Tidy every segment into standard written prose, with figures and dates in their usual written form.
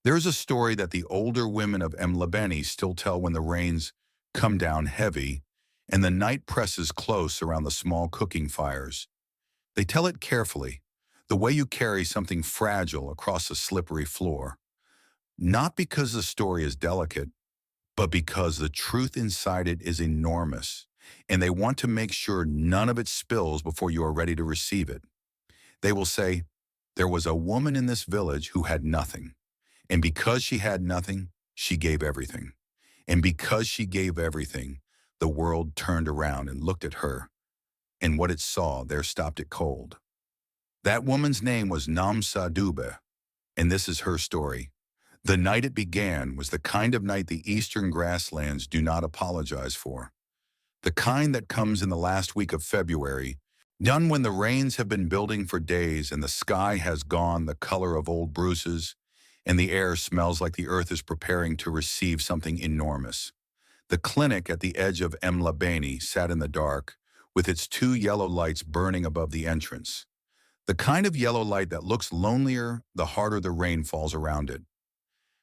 There's a story that the older women of Emhlabeni still tell when the rains come down heavy and the night presses close around the small cooking fires. They tell it carefully, the way you carry something fragile across a slippery floor. Not because the story is delicate, but because the truth inside it is enormous, and they want to make sure none of it spills before you are ready to receive it. They will say, there was a woman in this village who had nothing, and because she had nothing, she gave everything. And because she gave everything, the world turned around and looked at her, and what it saw there stopped it cold. That woman's name was Nomsa Dube, and this is her story. The night it began was the kind of night the eastern grasslands do not apologize for. The kind that comes in the last week of February, done when the rains have been building for days and the sky has gone the color of old bruises, and the air smells like the earth is preparing to receive something enormous. The clinic at the edge of Emhlabeni sat in the dark, with its two yellow lights burning above the entrance. The kind of yellow light that looks lonelier the harder the rain falls around it.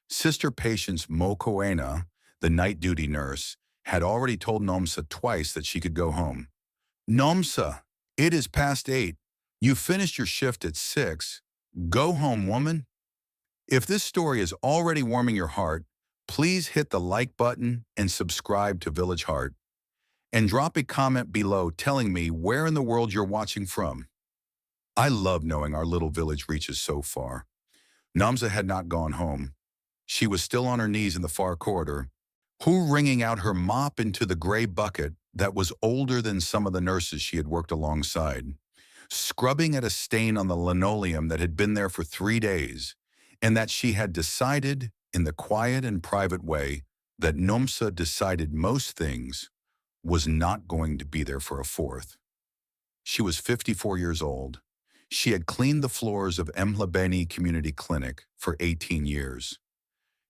Sister Patience Mokoena, the night duty nurse, had already told Nomsa twice that she could go home. Nomsa, it is past 8. You finished your shift at 6. Go home, woman. If this story is already warming your heart, please hit the like button and subscribe to Village Heart. And drop a comment below telling me where in the world you're watching from. I love knowing our little village reaches so far. Nomsa had not gone home. She was still on her knees in the far corridor, wringing out her mop into the gray bucket that was older than some of the nurses she had worked alongside, scrubbing at a stain on the linoleum that had been there for 3 days, and that she had decided, in the quiet and private way that Nomsa decided most things, was not going to be there for a fourth. She was 54 years old. She had cleaned the floors of Emhlabeni Community Clinic for 18 years.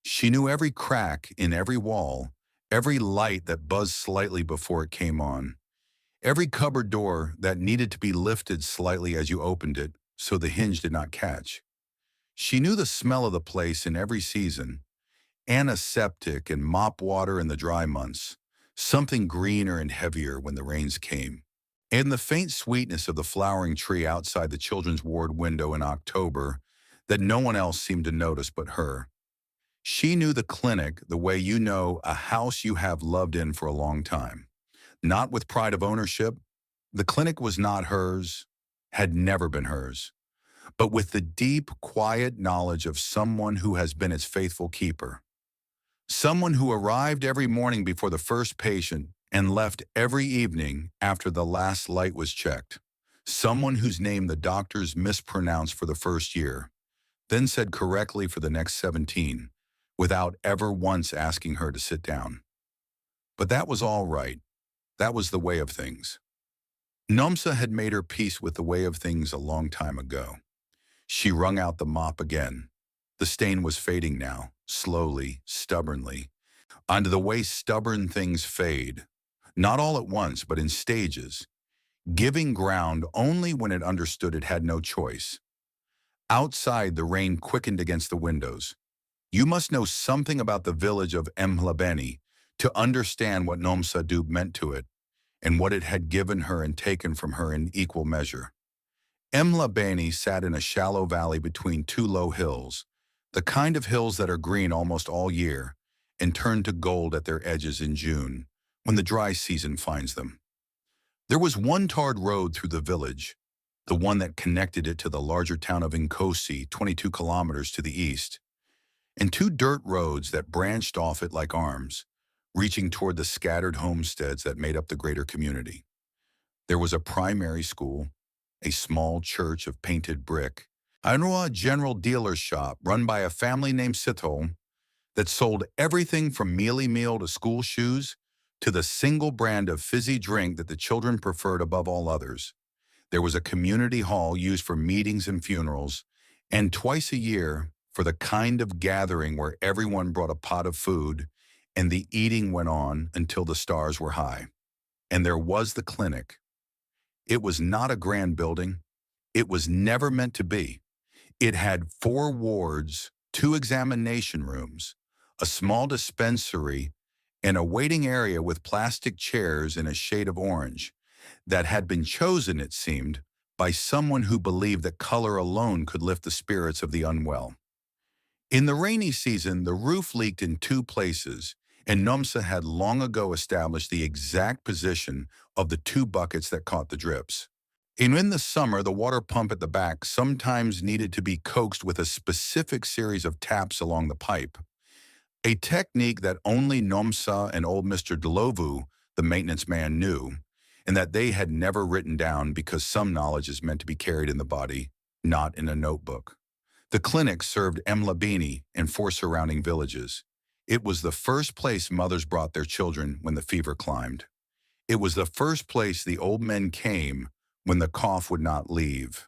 She knew every crack in every wall, every light that buzzed slightly before it came on, every cupboard door that needed to be lifted slightly as you opened it so the hinge did not catch. She knew the smell of the place in every season, antiseptic and mop water in the dry months, something greener and heavier when the rains came, and the faint sweetness of the flowering tree outside the children's ward window in October that no one else seemed to notice but her. She knew the clinic the way you know a house you have loved in for a long time. Not with pride of ownership. The clinic was not hers, had never been hers, but with the deep, quiet knowledge of someone who has been its faithful keeper. Someone who arrived every morning before the first patient and left every evening after the last light was checked. Someone whose name the doctors mispronounced for the first year, then said correctly for the next 17, without ever once asking her to sit down. But that was all right. That was the way of things. Nomsa had made her peace with the way of things a long time ago. She wrung out the mop again. The stain was fading now, slowly, stubbornly, onto the way stubborn things fade, not all at once, but in stages, giving ground only when it understood it had no choice. Outside, the rain quickened against the windows. You must know something about the village of Emhlabeni to understand what Nomsa Dube meant to it, and what it had given her and taken from her in equal measure. Emhlabeni sat in a shallow valley between two low hills, the kind of hills that are green almost all year and turn to gold at their edges in June, when the dry season finds them. There was one tarred road through the village, the one that connected it to the larger town of Nkosi, 22 kilometers to the east, and 2 dirt roads that branched off it like arms, reaching toward the scattered homesteads that made up the greater community. There was a primary school, a small church of painted brick, a general dealer's shop run by a family named Sithol that sold everything from mealy meal to school shoes to the single brand of fizzy drink that the children preferred above all others. There was a community hall used for meetings and funerals, and twice a year for the kind of gathering where everyone brought a pot of food and the eating went on until the stars were high. And there was the clinic. It was not a grand building. It was never meant to be. It had 4 wards 2 examination rooms, a small dispensary, and a waiting area with plastic chairs in a shade of orange that had been chosen, it seemed, by someone who believed that color alone could lift the spirits of the unwell. In the rainy season, the roof leaked in 2 places, and Nomsa had long ago established the exact position of the 2 buckets that caught the drips. And in the summer, the water pump at the back sometimes needed to be coaxed with a specific series of taps along the pipe, a technique that only Nomsa and old Mr. Delovu, the maintenance man, knew, and that they had never written down because some knowledge is meant to be carried in the body, not in a notebook. The clinic served Emhlabeni and 4 surrounding villages. It was the first place mothers brought their children when the fever climbed. It was the first place the old men came when the cough would not leave.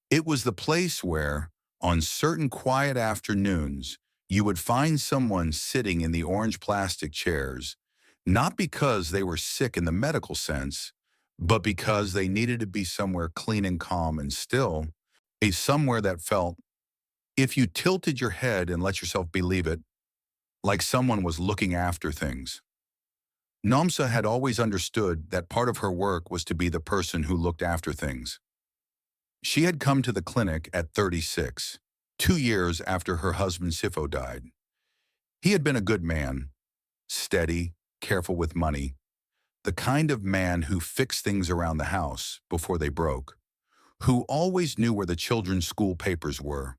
It was the place where, on certain quiet afternoons, you would find someone sitting in the orange plastic chairs, not because they were sick in the medical sense, but because they needed to be somewhere clean and calm and still, a somewhere that felt, if you tilted your head and let yourself believe it, like someone was looking after things. Nomsa had always understood that part of her work was to be the person who looked after things. She had come to the clinic at 36, 2 years after her husband Sifo died. He had been a good man, steady, careful with money, the kind of man who fixed things around the house before they broke, who always knew where the children's school papers were,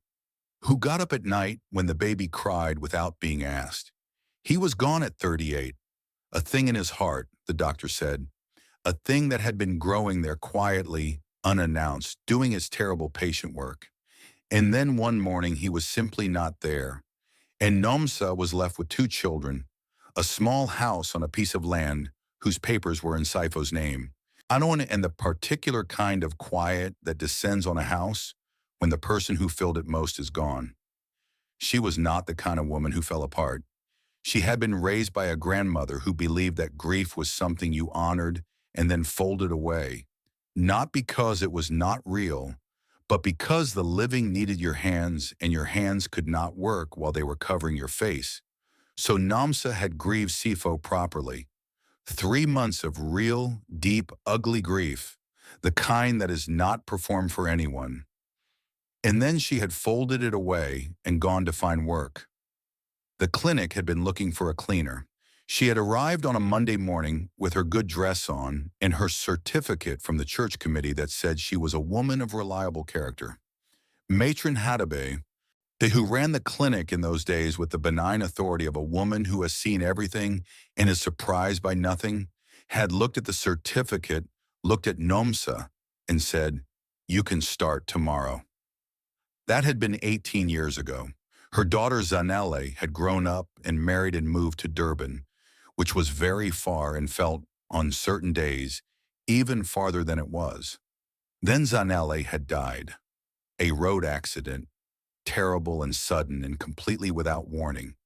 who got up at night when the baby cried without being asked. He was gone at 38, a thing in his heart, the doctor said, a thing that had been growing there quietly, unannounced, doing his terrible patient work. And then one morning he was simply not there, and Nomsa was left with 2 children, a small house on a piece of land whose papers were in Sifo's name. And the particular kind of quiet that descends on a house when the person who filled it most is gone. She was not the kind of woman who fell apart. She had been raised by a grandmother who believed that grief was something you honored and then folded away, not because it was not real, but because the living needed your hands and your hands could not work while they were covering your face. So Nomsa had grieved Sifo properly. 3 months of real, deep, ugly grief, the kind that is not performed for anyone. And then she had folded it away and gone to find work. The clinic had been looking for a cleaner. She had arrived on a Monday morning with her good dress on and her certificate from the church committee that said she was a woman of reliable character. Matron Hare, who ran the clinic in those days with the benign authority of a woman who has seen everything and is surprised by nothing, had looked at the certificate, looked at Nomsa, and said, "You can start tomorrow." That had been 18 years ago. Her daughter Zanele had grown up and married and moved to Durban, which was very far and felt, on certain days, even farther than it was. Then Zanele had died. A road accident, terrible and sudden and completely without warning.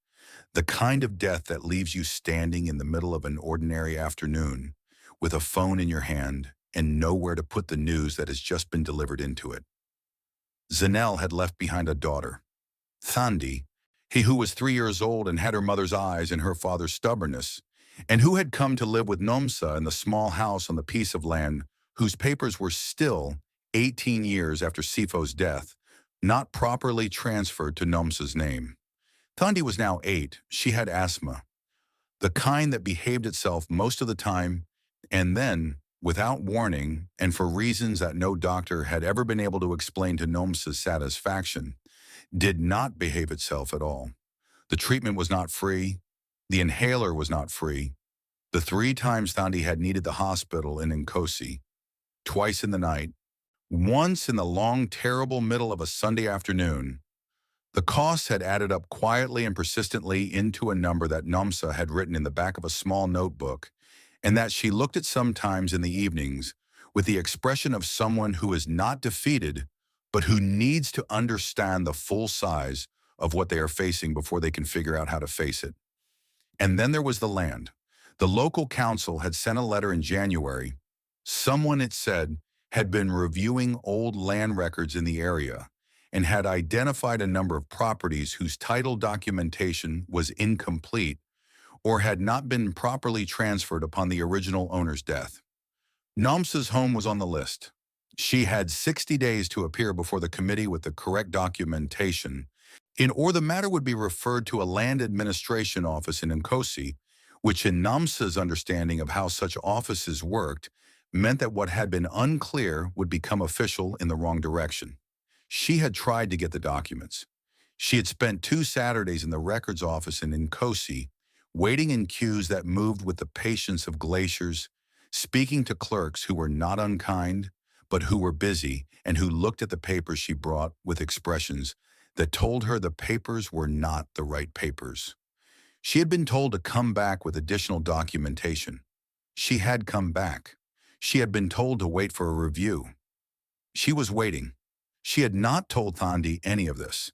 The kind of death that leaves you standing in the middle of an ordinary afternoon with a phone in your hand and nowhere to put the news that has just been delivered into it. Zanele had left behind a daughter, Thandi, he who was 3 years old and had her mother's eyes and her father's stubbornness, and who had come to live with Nomsa in the small house on the piece of land whose papers were still, 18 years after Sifo's death, not properly transferred to Nomsa's name. Thandi was now 8. She had asthma, the kind that behaved itself most of the time, and then, without warning, and for reasons that no doctor had ever been able to explain to Nomsa's satisfaction, did not behave itself at all. The treatment was not free. The inhaler was not free. The 3 times Thandi had needed the hospital in Nkosi, twice in the night, once in the long, terrible middle of a Sunday afternoon. The costs had added up quietly and persistently into a number that Nomsa had written in the back of a small notebook, and that she looked at sometimes in the evenings with the expression of someone who is not defeated, but who needs to understand the full size of what they are facing before they can figure out how to face it. And then there was the land. The local council had sent a letter in January. Someone, it said, had been reviewing old land records in the area, and had identified a number of properties whose title documentation was incomplete or had not been properly transferred upon the original owner's death. Nomsa's home was on the list. She had 60 days to appear before the committee with the correct documentation, or the matter would be referred to a land administration office in Nkosi, which in Nomsa's understanding of how such offices worked meant that what had been unclear would become official in the wrong direction. She had tried to get the documents. She had spent 2 Saturdays in the records office in Nkosi, waiting in queues that moved with the patience of glaciers, speaking to clerks who were not unkind, but who were busy and who looked at the papers she brought with expressions that told her the papers were not the right papers. She had been told to come back with additional documentation. She had come back. She had been told to wait for a review. She was waiting. She had not told Thandi any of this.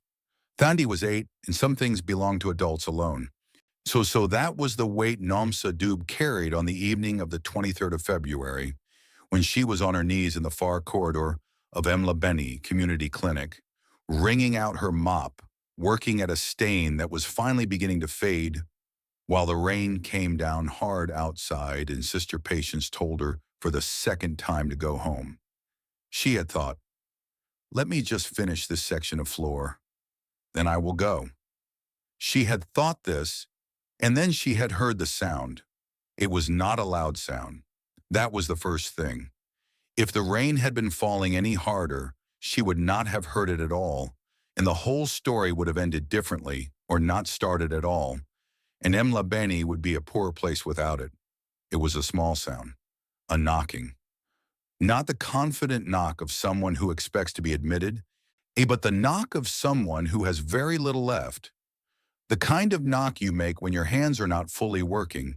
Thandi was 8, and some things belonged to adults alone. So that was the weight Nomsa Dube carried on the evening of the 23rd of February, when she was on her knees in the far corridor of Emhlabeni Community Clinic, wringing out her mop, working at a stain that was finally beginning to fade, while the rain came down hard outside and sister patients told her for the second time to go home. She had thought, let me just finish this section of floor, then I will go. She had thought this, and then she had heard the sound. It was not a loud sound. That was the first thing. If the rain had been falling any harder, she would not have heard it at all, and the whole story would have ended differently or not started at all, and Emhlabeni would be a poor place without it. It was a small sound, a knocking. Not the confident knock of someone who expects to be admitted, but the knock of someone who has very little left. The kind of knock you make when your hands are not fully working,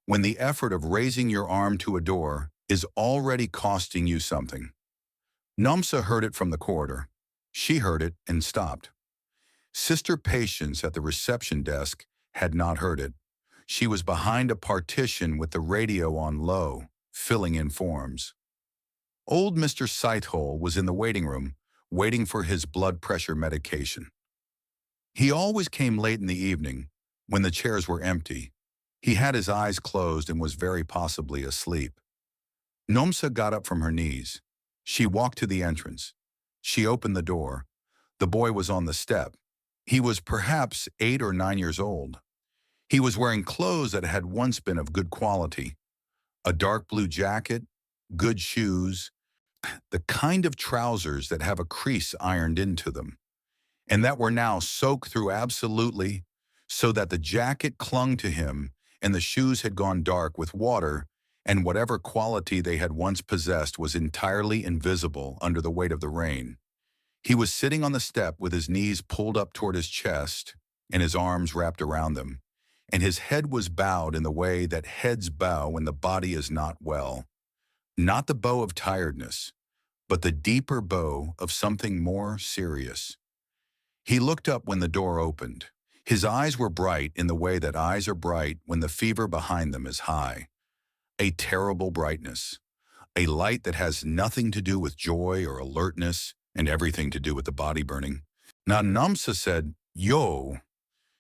when the effort of raising your arm to a door is already costing you something. Nomsa heard it from the corridor. She heard it and stopped. Sister patients at the reception desk had not heard it. She was behind a partition with the radio on low, filling in forms. Old Mr. Sighthole was in the waiting room, waiting for his blood pressure medication. He always came late in the evening, when the chairs were empty. He had his eyes closed and was very possibly asleep. Nomsa got up from her knees. She walked to the entrance. She opened the door. The boy was on the step. He was perhaps 8 or 9 years old. He was wearing clothes that had once been of good quality. A dark blue jacket, good shoes, the kind of trousers that have a crease ironed into them, and that were now soaked through absolutely, so that the jacket clung to him and the shoes had gone dark with water, and whatever quality they had once possessed was entirely invisible under the weight of the rain. He was sitting on the step with his knees pulled up toward his chest and his arms wrapped around them, and his head was bowed in the way that heads bow when the body is not well. Not the bow of tiredness, but the deeper bow of something more serious. He looked up when the door opened. His eyes were bright in the way that eyes are bright when the fever behind them is high. A terrible brightness. A light that has nothing to do with joy or alertness and everything to do with the body burning. Now Nomsa said, "Yo."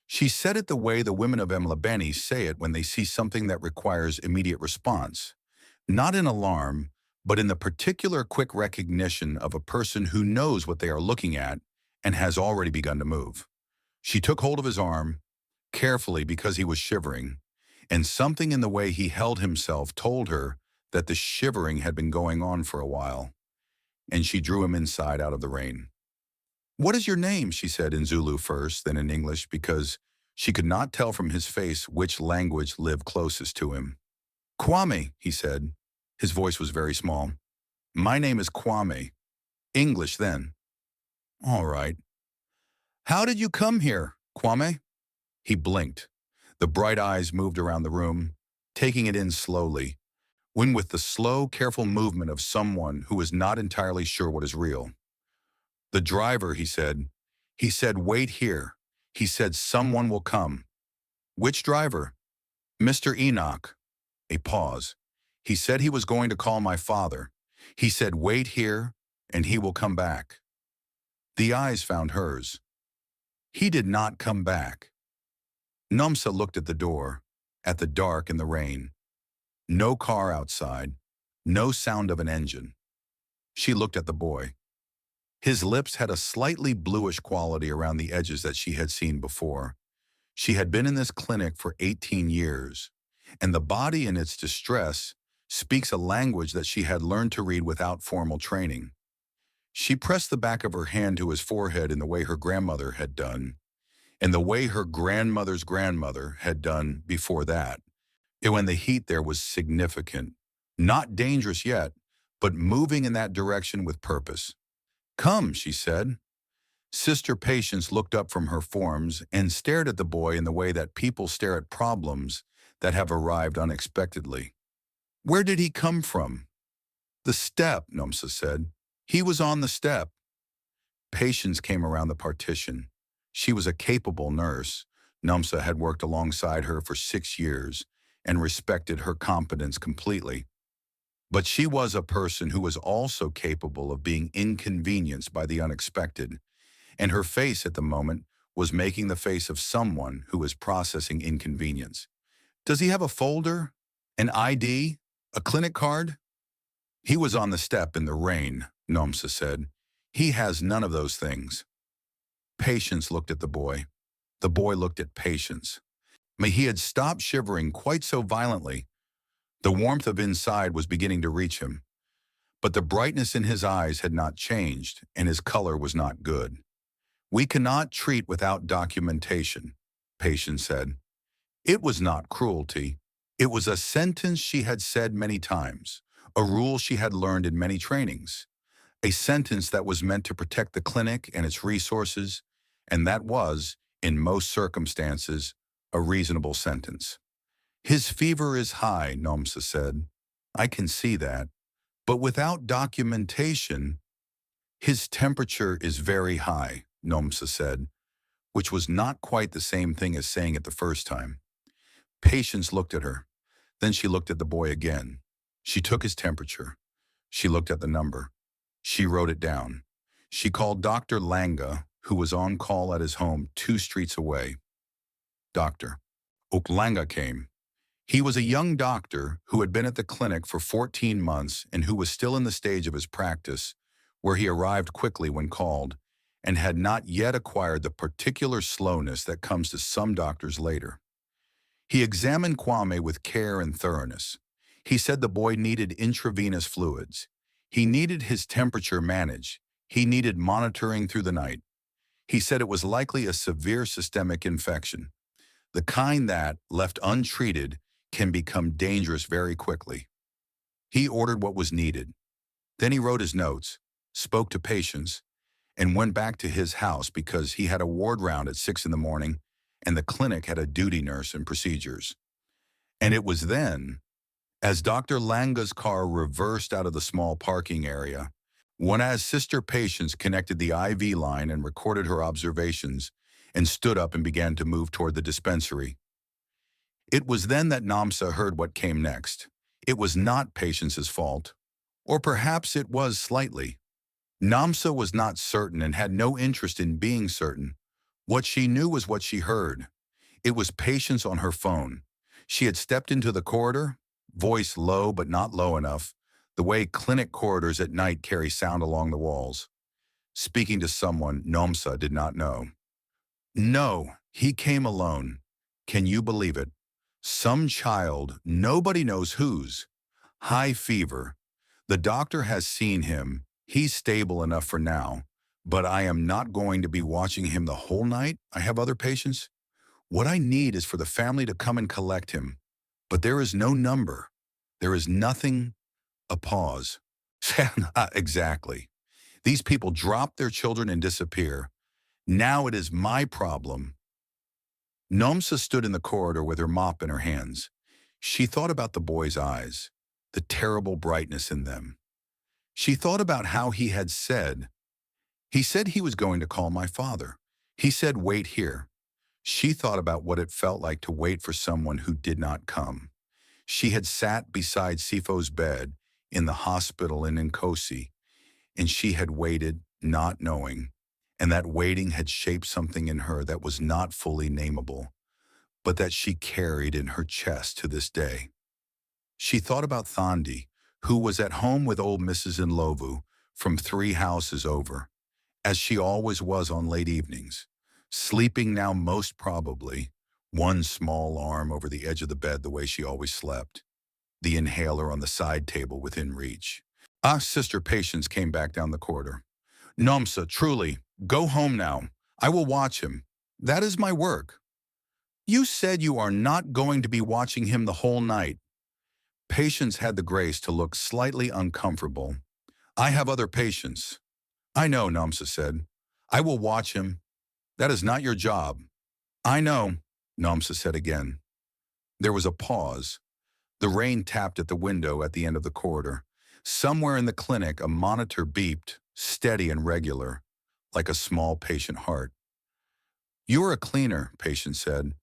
She said it the way the women of Emhlabeni say it when they see something that requires immediate response. Not in alarm, but in the particular quick recognition of a person who knows what they are looking at and has already begun to move. She took hold of his arm, carefully because he was shivering, and something in the way he held himself told her that the shivering had been going on for a while, and she drew him inside out of the rain. "What is your name?" she said in Zulu first, then in English, because she could not tell from his face which language lived closest to him. "Kwame," he said. His voice was very small. "My name is Kwame." "English, then." "All right." "How did you come here, Kwame?" He blinked. The bright eyes moved around the room, taking it in slowly, when with the slow, careful movement of someone who is not entirely sure what is real. "The driver," he said, "wait here. He said someone will come." "Which driver?" "Mr. Enoch." A pause. "He said he was going to call my father. He said wait here, and he will come back." The eyes found hers. He did not come back. Nomsa looked at the door, at the dark and the rain. No car outside, no sound of an engine. She looked at the boy. His lips had a slightly bluish quality around the edges that she had seen before. She had been in this clinic for 18 years, and the body in its distress speaks a language that she had learned to read without formal training. She pressed the back of her hand to his forehead in the way her grandmother had done, and the way her grandmother's grandmother had done before that. And when the heat there was significant, not dangerous yet, but moving in that direction with purpose. "Come," she said. Sister Patience looked up from her forms and stared at the boy in the way that people stare at problems that have arrived unexpectedly. "Where did he come from?" "The step," Nomsa said. "He was on the step." Patience came around the partition. She was a capable nurse. Nomsa had worked alongside her for 6 years and respected her competence completely. But she was a person who was also capable of being inconvenienced by the unexpected, and her face at the moment was making the face of someone who is processing inconvenience. "Does he have a folder? An ID? A clinic card?" "He was on the step in the rain," Nomsa said. "He has none of those things." Patience looked at the boy. The boy looked at Patience. He had stopped shivering quite so violently. The warmth of inside was beginning to reach him. But the brightness in his eyes had not changed, and his color was not good. "We cannot treat without documentation," Patience said. It was not cruelty. It was a sentence she had said many times, a rule she had learned in many trainings, a sentence that was meant to protect the clinic and its resources, and that was, in most circumstances, a reasonable sentence. "His fever is high," Nomsa said. "I can see that. But without documentation, his temperature is very high," Nomsa said, which was not quite the same thing as saying it the first time. Patience looked at her. Then she looked at the boy again. She took his temperature. She looked at the number. She wrote it down. She called Dr. Langa, who was on call at his home 2 streets away. Dr. Langa came. He was a young doctor who had been at the clinic for 14 months and who was still in the stage of his practice, where he arrived quickly when called, and had not yet acquired the particular slowness that comes to some doctors later. He examined Kwame with care and thoroughness. He said the boy needed intravenous fluids. He needed his temperature managed. He needed monitoring through the night. He said it was likely a severe systemic infection, the kind that, left untreated, can become dangerous very quickly. He ordered what was needed. Then he wrote his notes, spoke to Patience, and went back to his house because he had a ward round at 6 in the morning and the clinic had a duty nurse and procedures. And it was then, as Dr. Langa's car reversed out of the small parking area, when as Sister Patience connected the IV line and recorded her observations and stood up and began to move toward the dispensary. It was then that Nomsa heard what came next. It was not Patience's fault, or perhaps it was slightly. Nomsa was not certain and had no interest in being certain. What she knew was what she heard. It was Patience on her phone. She had stepped into the corridor, voice low but not low enough, the way clinic corridors at night carry sound along the walls, speaking to someone Nomsa did not know. "No, he came alone. Can you believe it? Some child, nobody knows whose. High fever. The doctor has seen him. He's stable enough for now. But I am not going to be watching him the whole night. I have other patients. What I need is for the family to come and collect him. But there is no number. There is nothing." A pause. Exactly. These people drop their children and disappear. Now it is my problem. Nomsa stood in the corridor with her mop in her hands. She thought about the boy's eyes, the terrible brightness in them. She thought about how he said he was going to call my father. He said, "Wait here." She thought about what it felt like to wait for someone who did not come. She had sat beside Sifo's bed in the hospital in Nkosi, and she had waited, not knowing. and that waiting had shaped something in her that was not fully nameable, but that she carried in her chest to this day. She thought about Thandi, who was at home with old Mrs. Ndlovu from 3 houses over, as she always was on late evenings, sleeping now most probably, one small arm over the edge of the bed the way she always slept, the inhaler on the side table within reach. Sister Patience came back down the corridor. Nomsa, truly, go home now. I will watch him. That is my work. You said you are not going to be watching him the whole night. Patience had the grace to look slightly uncomfortable. I have other patients. I know, Nomsa said. I will watch him. That is not your job. I know, Nomsa said again. There was a pause. The rain tapped at the window at the end of the corridor. Somewhere in the clinic, a monitor beeped, steady and regular, like a small patient heart. You're a cleaner, Patience said,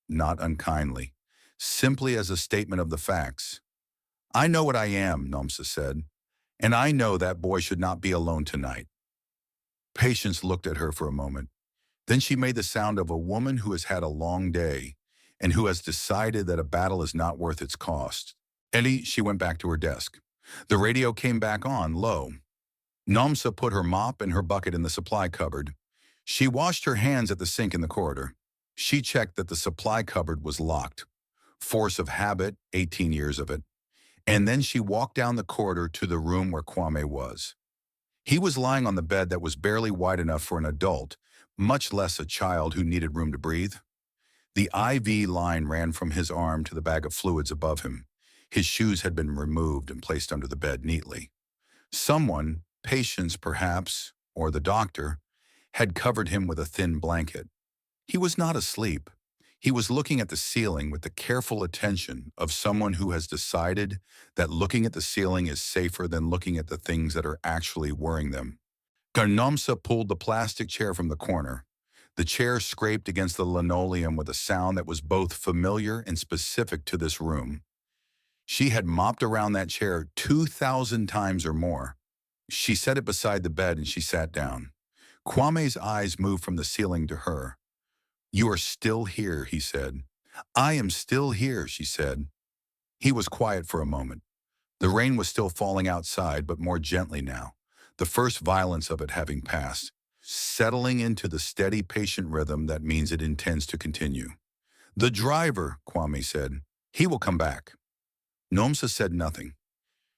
not unkindly, simply as a statement of the facts. I know what I am, Nomsa said, and I know that boy should not be alone tonight. Patience looked at her for a moment. Then she made the sound of a woman who has had a long day and who has decided that a battle is not worth its cost. Ellie, she went back to her desk. The radio came back on, low. Nomsa put her mop and her bucket in the supply cupboard. She washed her hands at the sink in the corridor. She checked that the supply cupboard was locked. Force of habit, 18 years of it. And then she walked down the corridor to the room where Kwame was. He was lying on the bed that was barely wide enough for an adult, much less a child who needed room to breathe. The IV line ran from his arm to the bag of fluids above him. His shoes had been removed and placed under the bed neatly. Someone, Patience perhaps, or the doctor, had covered him with a thin blanket. He was not asleep. He was looking at the ceiling with the careful attention of someone who has decided that looking at the ceiling is safer than looking at the things that are actually worrying them. Nomsa pulled the plastic chair from the corner. The chair scraped against the linoleum with a sound that was both familiar and specific to this room. She had mopped around that chair 2,000 times or more. She set it beside the bed and she sat down. Kwame's eyes moved from the ceiling to her. You are still here, he said. I am still here, she said. He was quiet for a moment. The rain was still falling outside, but more gently now, the first violence of it having passed, settling into the steady, patient rhythm that means it intends to continue. The driver, Kwame said. He will come back. Nomsa said nothing.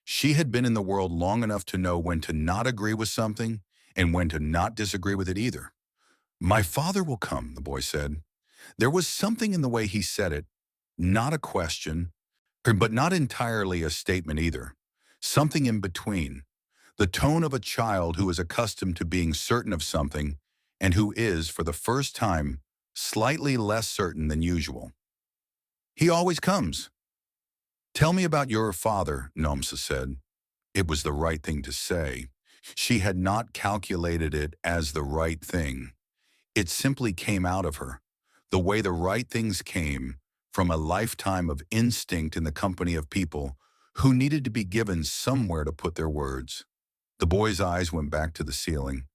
She had been in the world long enough to know when to not agree with something and when to not disagree with it either. My father will come, the boy said. There was something in the way he said it, not a question, but not entirely a statement either. Something in between. The tone of a child who is accustomed to being certain of something and who is, for the first time, slightly less certain than usual. He always comes. Tell me about your father, Nomsa said. It was the right thing to say. She had not calculated it as the right thing. It simply came out of her, the way the right things came from a lifetime of instinct in the company of people who needed to be given somewhere to put their words. The boy's eyes went back to the ceiling,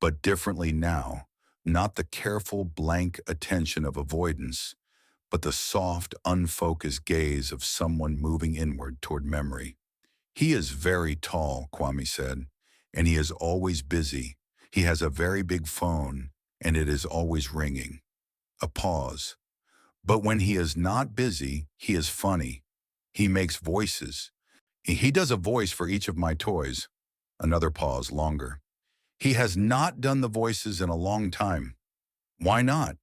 but differently now, not the careful, blank attention of avoidance, but the soft, unfocused gaze of someone moving inward toward memory. He is very tall, Kwame said, and he is always busy. He has a very big phone, and it is always ringing. A pause. But when he is not busy, he is funny. He makes voices. He does a voice for each of my toys. Another pause, longer. He has not done the voices in a long time. Why not?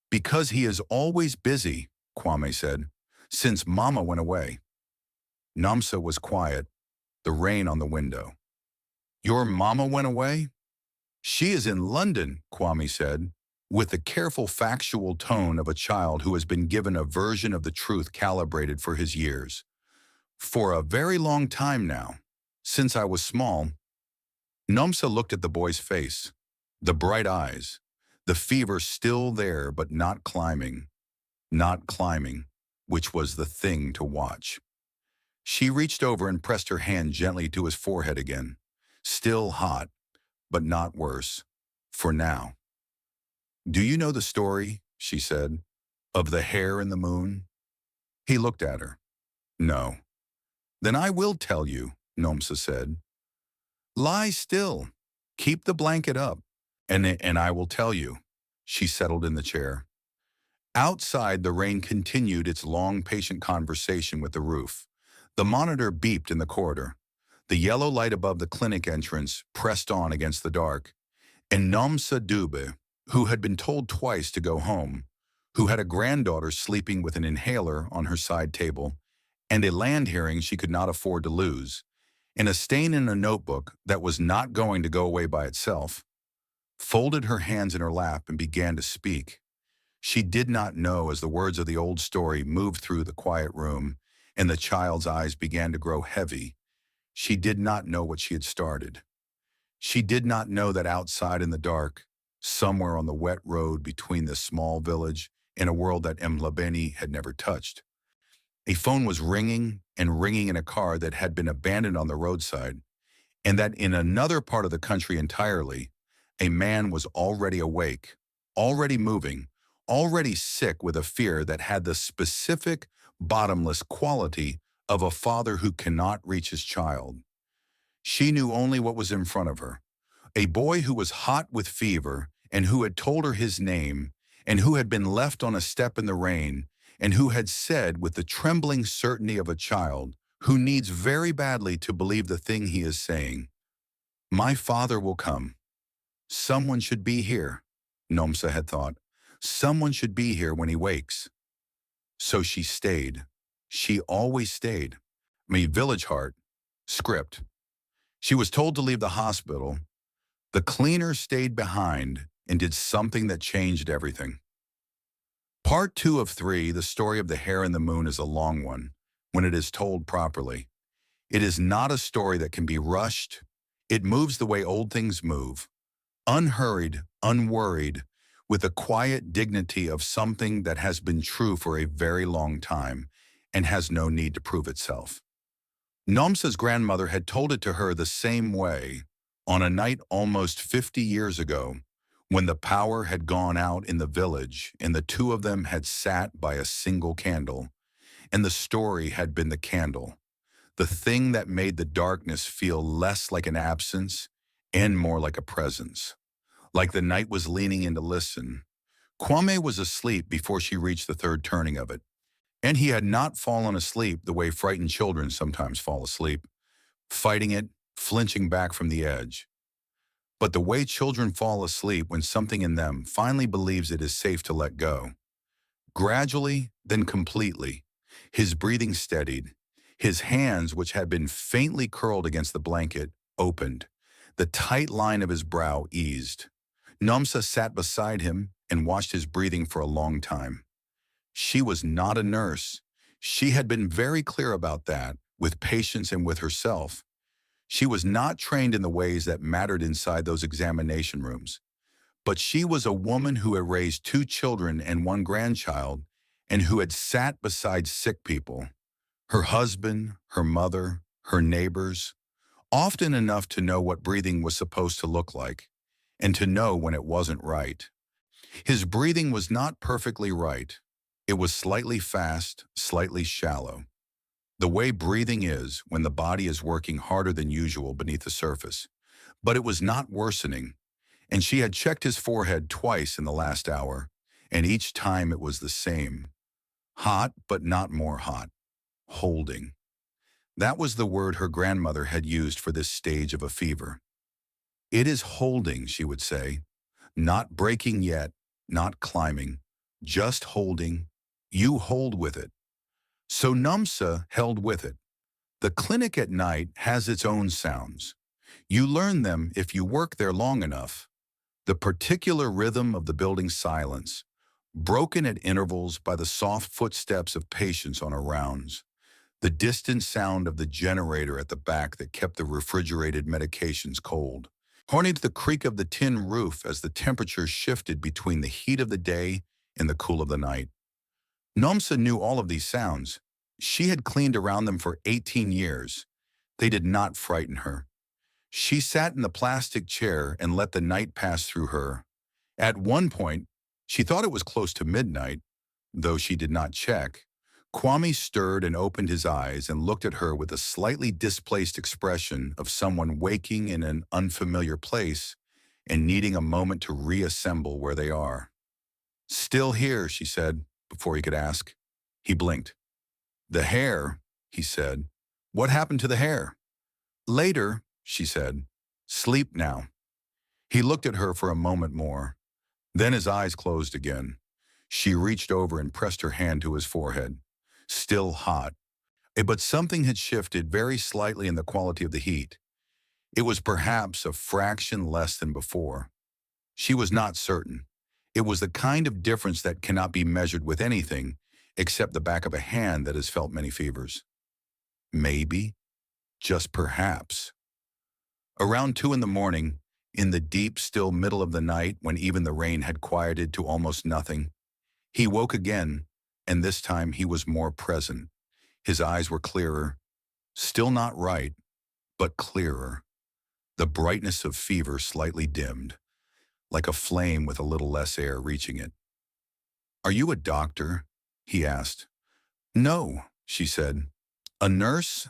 Because he is always busy, Kwame said, since Mama went away. Nomsa was quiet, the rain on the window. Your Mama went away? She is in London, Kwame said, with the careful factual tone of a child who has been given a version of the truth calibrated for his years. For a very long time now, since I was small. Nomsa looked at the boy's face, the bright eyes, the fever still there but not climbing, which was the thing to watch. She reached over and pressed her hand gently to his forehead again, still hot, but not worse. for now. Do you know the story, she said, of the hare and the moon? He looked at her. No. Then I will tell you, Nomsa said. Lie still. Keep the blanket up, and I will tell you. She settled in the chair. Outside, the rain continued its long, patient conversation with the roof. The monitor beeped in the corridor. The yellow light above the clinic entrance pressed on against the dark. And Nomsa Dube, who had been told twice to go home, who had a granddaughter sleeping with an inhaler on her side table, and a land hearing she could not afford to lose, and a stain in a notebook that was not going to go away by itself, folded her hands in her lap and began to speak. She did not know as the words of the old story moved through the quiet room and the child's eyes began to grow heavy. She did not know what she had started. She did not know that outside in the dark, somewhere on the wet road between this small village and a world that Emhlabeni had never touched, a phone was ringing and ringing in a car that had been abandoned on the roadside, and that in another part of the country entirely, a man was already awake, already moving, already sick with a fear that had the specific, bottomless quality of a father who cannot reach his child. She knew only what was in front of her, a boy who was hot with fever and who had told her his name and who had been left on a step in the rain and who had said with the trembling certainty of a child who needs very badly to believe the thing he is saying, "My father will come. Someone should be here," Nomsa had thought. Someone should be here when he wakes. So she stayed. She always stayed. Village heart. Script. She was told to leave the hospital. The cleaner stayed behind and did something that changed everything. Part 2 of 3, the story of the hare and the moon, is a long one when it is told properly. It is not a story that can be rushed. It moves the way old things move. Unhurried, unworried, with the quiet dignity of something that has been true for a very long time and has no need to prove itself. Nomsa's grandmother had told it to her the same way on a night almost 50 years ago when the power had gone out in the village and the two of them had sat by a single candle, and the story had been the candle, the thing that made the darkness feel less like an absence and more like a presence. Like the night was leaning in to listen. Kwame was asleep before she reached the third turning of it, and he had not fallen asleep the way frightened children sometimes fall asleep, fighting it, flinching back from the edge. But the way children fall asleep when something in them finally believes it is safe to let go. Gradually, then completely, his breathing steadied. His hands, which had been faintly curled against the blanket, opened. The tight line of his brow eased. Nomsa sat beside him and watched his breathing for a long time. She was not a nurse. She had been very clear about that, with patients and with herself. She was not trained in the ways that mattered inside those examination rooms. But she was a woman who had raised 2 children and 1 grandchild and who had sat beside sick people. Her husband, her mother, her neighbors, often enough to know what breathing was supposed to look like and to know when it wasn't right. His breathing was not perfectly right. It was slightly fast, slightly shallow. The way breathing is when the body is working harder than usual beneath the surface. But it was not worsening, and she had checked his forehead twice in the last hour, and each time it was the same. Hot, but not more hot. Holding. That was the word her grandmother had used for this stage of a fever. It is holding, she would say. Not breaking yet, not climbing, just holding. You hold with it. So Nomsa held with it. The clinic at night has its own sounds. You learn them if you work there long enough. The particular rhythm of the building's silence, broken at intervals by the soft footsteps of patients on her rounds. The distant sound of the generator at the back that kept the refrigerated medications cold. Pointing to the creak of the tin roof as the temperature shifted between the heat of the day and the cool of the night. Nomsa knew all of these sounds. She had cleaned around them for 18 years. They did not frighten her. She sat in the plastic chair and let the night pass through her. At one point, she thought it was close to midnight, though she did not check. Kwame stirred and opened his eyes and looked at her with a slightly displaced expression of someone waking in an unfamiliar place and needing a moment to reassemble where they are. "Still here," she said, before he could ask. He blinked. "The Hare," he said. "What happened to the Hare?" "Later," she said. "Sleep now." He looked at her for a moment more. Then his eyes closed again. She reached over and pressed her hand to his forehead. Still hot. But something had shifted very slightly in the quality of the heat. It was perhaps a fraction less than before. She was not certain. It was the kind of difference that cannot be measured with anything except the back of a hand that has felt many fevers. Maybe, just perhaps. Around 2 in the morning, in the deep, still middle of the night when even the rain had quieted to almost nothing, he woke again, and this time he was more present. His eyes were clearer, still not right, but clearer. The brightness of fever slightly dimmed, like a flame with a little less air reaching it. "Are you a doctor?" he asked. "No," she said. "A nurse?"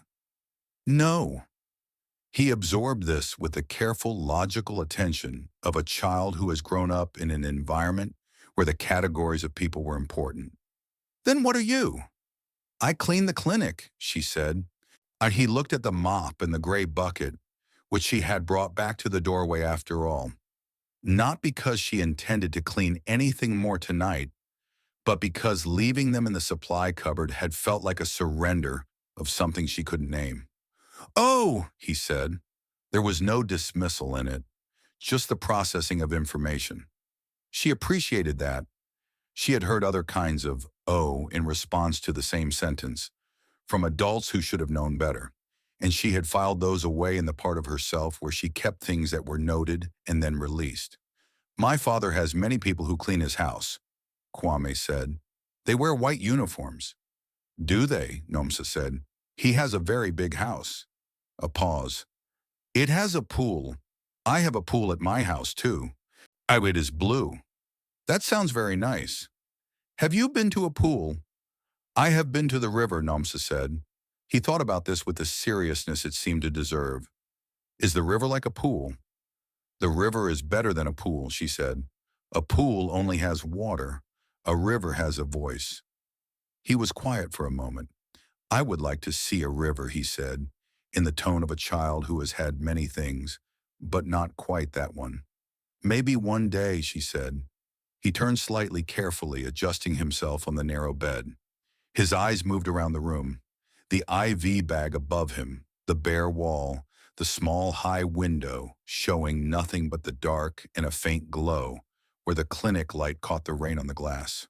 "No." He absorbed this with the careful, logical attention of a child who has grown up in an environment where the categories of people were important. "Then what are you?" "I clean the clinic," she said. And he looked at the mop and the gray bucket, which she had brought back to the doorway after all. Not because she intended to clean anything more tonight, but because leaving them in the supply cupboard had felt like a surrender of something she couldn't name. "Oh," he said. There was no dismissal in it, just the processing of information. She appreciated that. She had heard other kinds of "oh" in response to the same sentence, from adults who should have known better, and she had filed those away in the part of herself where she kept things that were noted and then released. "My father has many people who clean his house," Kwame said. "They wear white uniforms." "Do they?" Nomsa said. "He has a very big house." A pause. "It has a pool. I have a pool at my house, too. It is blue." "That sounds very nice. Have you been to a pool?" "I have been to the river," Nomsa said. He thought about this with the seriousness it seemed to deserve. "Is the river like a pool?" "The river is better than a pool," she said. "A pool only has water. A river has a voice." He was quiet for a moment. "I would like to see a river," he said, in the tone of a child who has had many things, but not quite that one. "Maybe one day," she said. He turned slightly carefully, adjusting himself on the narrow bed. His eyes moved around the room. The IV bag above him, the bare wall, the small high window showing nothing but the dark and a faint glow where the clinic light caught the rain on the glass.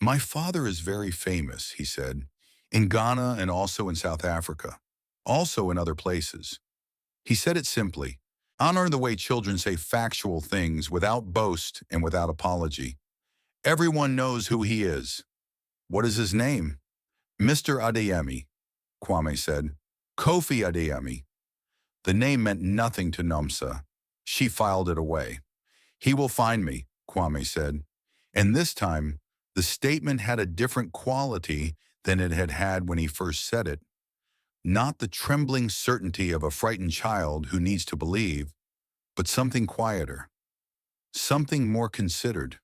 "My father is very famous," he said, "in Ghana and also in South Africa, also in other places." He said it simply, honor the way children say factual things without boast and without apology. "Everyone knows who he is." "What is his name?" "Mr. Adeyemi," Kwame said. "Kofi Adeyemi." The name meant nothing to Nomsa. She filed it away. "He will find me," Kwame said. And this time, the statement had a different quality than it had had when he first said it. Not the trembling certainty of a frightened child who needs to believe, but something quieter, something more considered,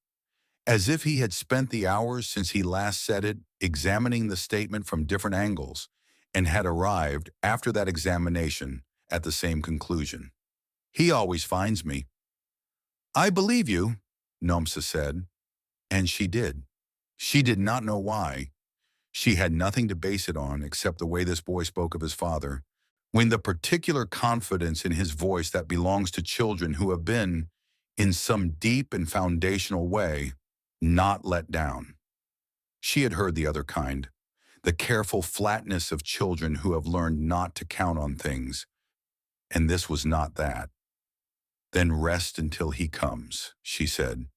as if he had spent the hours since he last said it examining the statement from different angles and had arrived, after that examination, at the same conclusion. "He always finds me." "I believe you," Nomsa said, and she did. She did not know why. She had nothing to base it on except the way this boy spoke of his father, when the particular confidence in his voice that belongs to children who have been, in some deep and foundational way, not let down. She had heard the other kind, the careful flatness of children who have learned not to count on things, and this was not that. "Then rest until he comes," she said.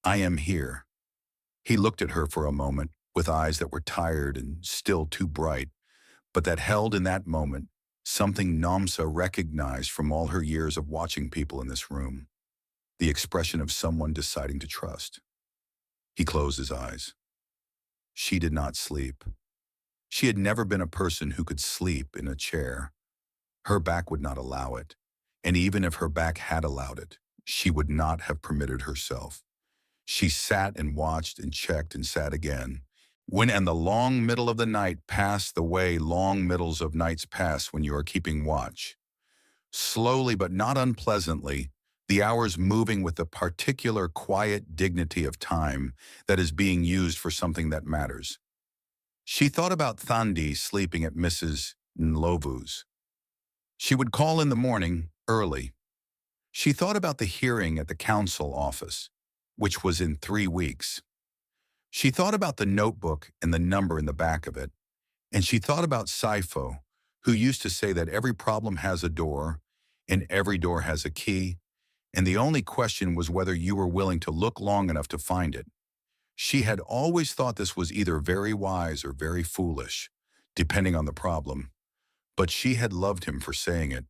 "I am here." He looked at her for a moment, with eyes that were tired and still too bright, but that held in that moment something Nomsa recognized from all her years of watching people in this room, the expression of someone deciding to trust. He closed his eyes. She did not sleep. She had never been a person who could sleep in a chair. Her back would not allow it, and even if her back had allowed it, she would not have permitted herself. She sat and watched and checked and sat again. When and the long middle of the night passed the way long middles of nights pass when you are keeping watch. Slowly but not unpleasantly, the hours moving with the particular quiet dignity of time that is being used for something that matters. She thought about Thandi sleeping at Mrs. Ndlovu's. She would call in the morning, early. She thought about the hearing at the council office, which was in 3 weeks. She thought about the notebook and the number in the back of it, and she thought about Saifo, who used to say that every problem has a door, and every door has a key, and the only question was whether you were willing to look long enough to find it. She had always thought this was either very wise or very foolish, depending on the problem, but she had loved him for saying it.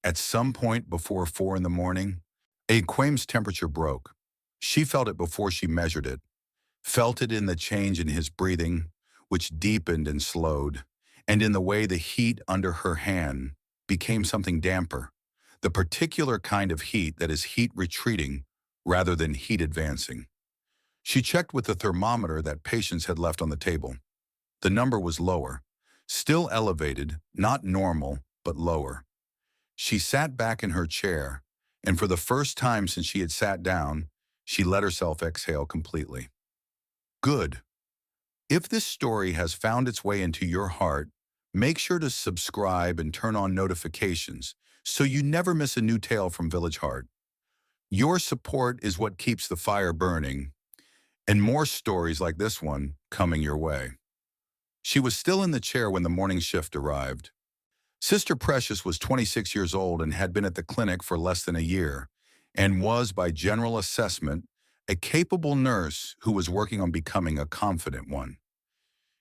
At some point before 4 in the morning, Kwame's temperature broke. She felt it before she measured it, felt it in the change in his breathing, which deepened and slowed, and in the way the heat under her hand became something damper, the particular kind of heat that is heat retreating rather than heat advancing. She checked with the thermometer that patients had left on the table. The number was lower, still elevated, not normal, but lower. She sat back in her chair, and for the first time since she had sat down, she let herself exhale completely. Good. If this story has found its way into your heart, make sure to subscribe and turn on notifications so you never miss a new tale from Village Heart. Your support is what keeps the fire burning, and more stories like this one coming your way. She was still in the chair when the morning shift arrived. Sister Precious was 26 years old and had been at the clinic for less than a year, and was, by general assessment, a capable nurse who was working on becoming a confident one.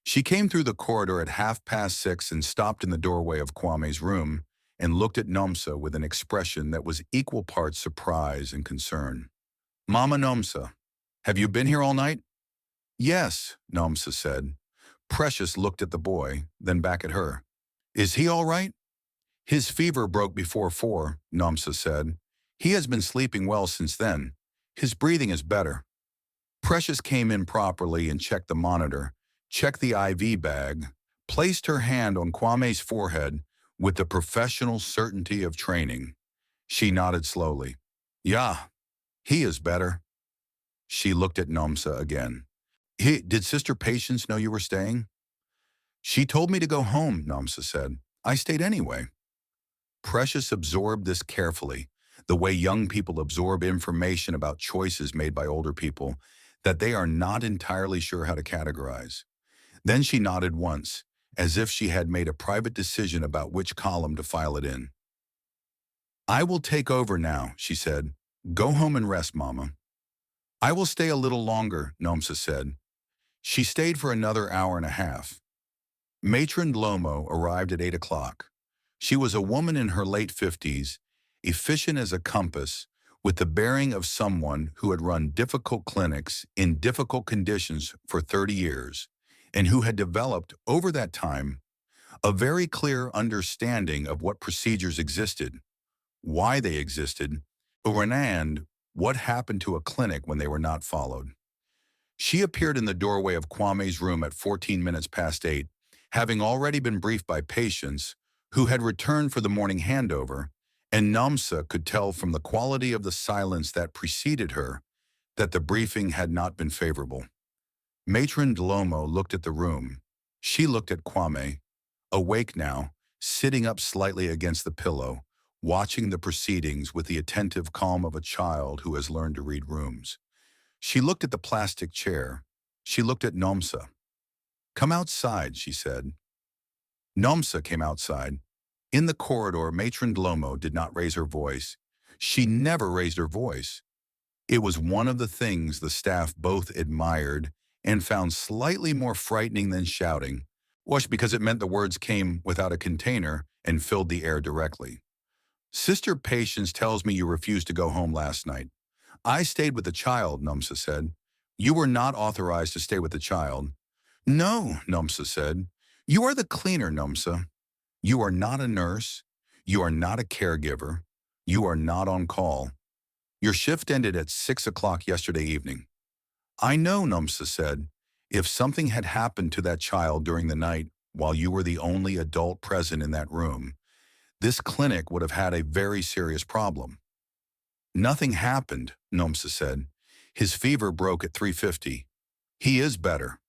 She came through the corridor at 6:30 and stopped in the doorway of Kwame's room and looked at Nomsa with an expression that was equal parts surprise and concern. "Mama Nomsa, have you been here all night?" "Yes," Nomsa said. Precious looked at the boy, then back at her. "Is he all right?" "His fever broke before 4, Nomsa said. "He has been sleeping well since then. His breathing is better." Precious came in properly and checked the monitor, checked the IV bag, placed her hand on Kwame's forehead with the professional certainty of training. She nodded slowly. "Yeah, he is better." She looked at Nomsa again. Did Sister Patience know you were staying?" "She told me to go home," Nomsa said. "I stayed anyway." Precious absorbed this carefully, the way young people absorb information about choices made by older people that they are not entirely sure how to categorize. Then she nodded once, as if she had made a private decision about which column to file it in. "I will take over now," she said. "Go home and rest, Mama." "I will stay a little longer," Nomsa said. She stayed for another hour and a half. Matron Lomo arrived at 8 o'clock. She was a woman in her late 50s, efficient as a compass, with the bearing of someone who had run difficult clinics in difficult conditions for 30 years, and who had developed, over that time, a very clear understanding of what procedures existed, why they existed, and what happened to a clinic when they were not followed. She appeared in the doorway of Kwame's room at 14 minutes past 8, having already been briefed by patients who had returned for the morning handover, and Nomsa could tell from the quality of the silence that preceded her that the briefing had not been favorable. Matron Dlomo looked at the room. She looked at Kwame, awake now, sitting up slightly against the pillow, watching the proceedings with the attentive calm of a child who has learned to read rooms. She looked at the plastic chair. She looked at Nomsa. "Come outside," she said. Nomsa came outside. In the corridor, Matron Dlomo did not raise her voice. She never raised her voice. It was one of the things the staff both admired and found slightly more frightening than shouting, because it meant the words came without a container and filled the air directly. Sister Patience tells me you refused to go home last night. I stayed with the child, Nomsa said. You were not authorized to stay with the child. No, Nomsa said. You are the cleaner, Nomsa. You are not a nurse. You are not a caregiver. You are not on call. Your shift ended at 6 o'clock yesterday evening. I know, Nomsa said. If something had happened to that child during the night while you were the only adult present in that room, this clinic would have had a very serious problem. Nothing happened, Nomsa said. His fever broke at 350. He is better.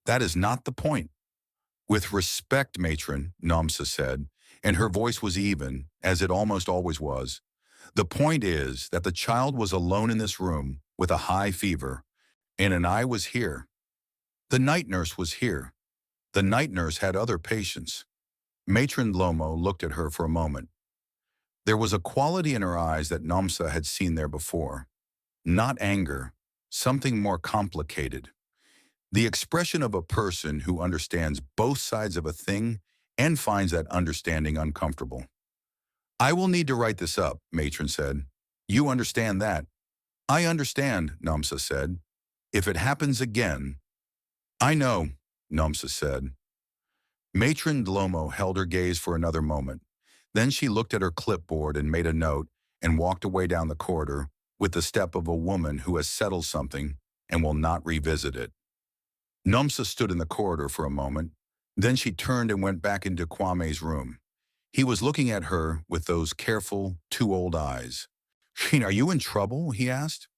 That is not the point. With respect, matron, Nomsa said, and her voice was even, as it almost always was. The point is that the child was alone in this room with a high fever, and I was here. The night nurse was here. The night nurse had other patients. Matron Lomo looked at her for a moment. There was a quality in her eyes that Nomsa had seen there before. Not anger, something more complicated. The expression of a person who understands both sides of a thing and finds that understanding uncomfortable. I will need to write this up, Matron said. You understand that? I understand, Nomsa said. If it happens again. I know, Nomsa said. Matron Lomo held her gaze for another moment. Then she looked at her clipboard and made a note and walked away down the corridor with the step of a woman who has settled something and will not revisit it. Nomsa stood in the corridor for a moment. Then she turned and went back into Kwame's room. He was looking at her with those careful, too old eyes. Are you in trouble? He asked.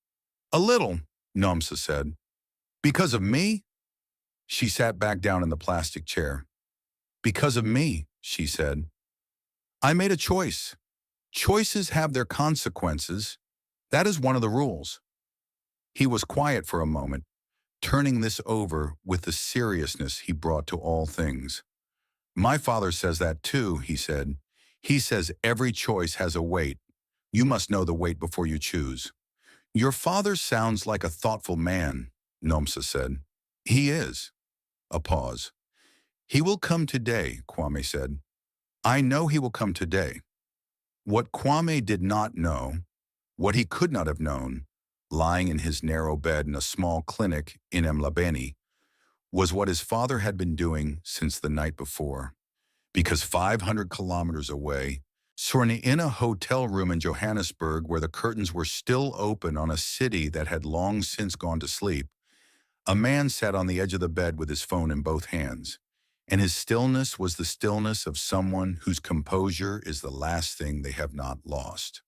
A little, Nomsa said. Because of me? She sat back down in the plastic chair. Because of me, she said. I made a choice. Choices have their consequences. That is one of the rules. He was quiet for a moment, turning this over with the seriousness he brought to all things. My father says that too, he said. He says every choice has a weight. You must know the weight before you choose. Your father sounds like a thoughtful man, Nomsa said. He is. A pause. He will come today, Kwame said. I know he will come today. What Kwame did not know, what he could not have known, lying in his narrow bed in a small clinic in Emhlabeni, was what his father had been doing since the night before. Because 500 kilometers away, in a hotel room in Johannesburg where the curtains were still open on a city that had long since gone to sleep, a man sat on the edge of the bed with his phone in both hands, and his stillness was the stillness of someone whose composure is the last thing they have not lost.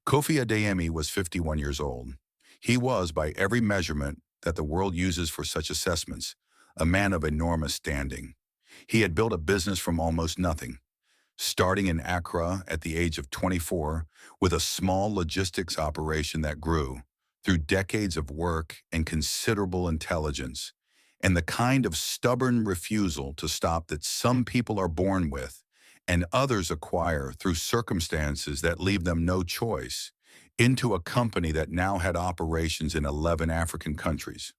Kofi Adeyemi was 51 years old. He was, by every measurement that the world uses for such assessments, a man of enormous standing. He had built a business from almost nothing, starting in Accra at the age of 24 with a small logistics operation that grew through decades of work and considerable intelligence, and the kind of stubborn refusal to stop that some people are born with and others acquire through circumstances that leave them no choice, into a company that now had operations in 11 African countries.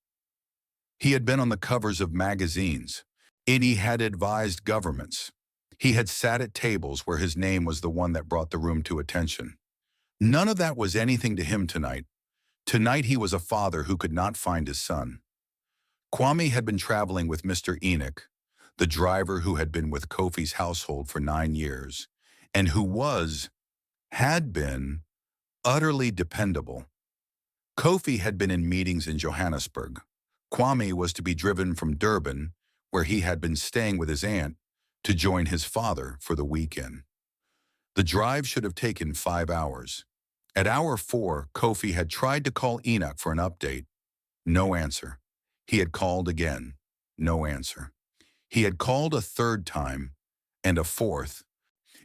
He had been on the covers of magazines, and he had advised governments. He had sat at tables where his name was the one that brought the room to attention. None of that was anything to him tonight. Tonight he was a father who could not find his son. Kwame had been traveling with Mr. Enoch, the driver who had been with Kofi's household for 9 years, and who had been, utterly dependable. Kofi had been in meetings in Johannesburg. Kwame was to be driven from Durban, where he had been staying with his aunt, to join his father for the weekend. The drive should have taken 5 hours. At hour 4, Kofi had tried to call Enoch for an update. No answer. He had called again. No answer. He had called a third time, and a fourth.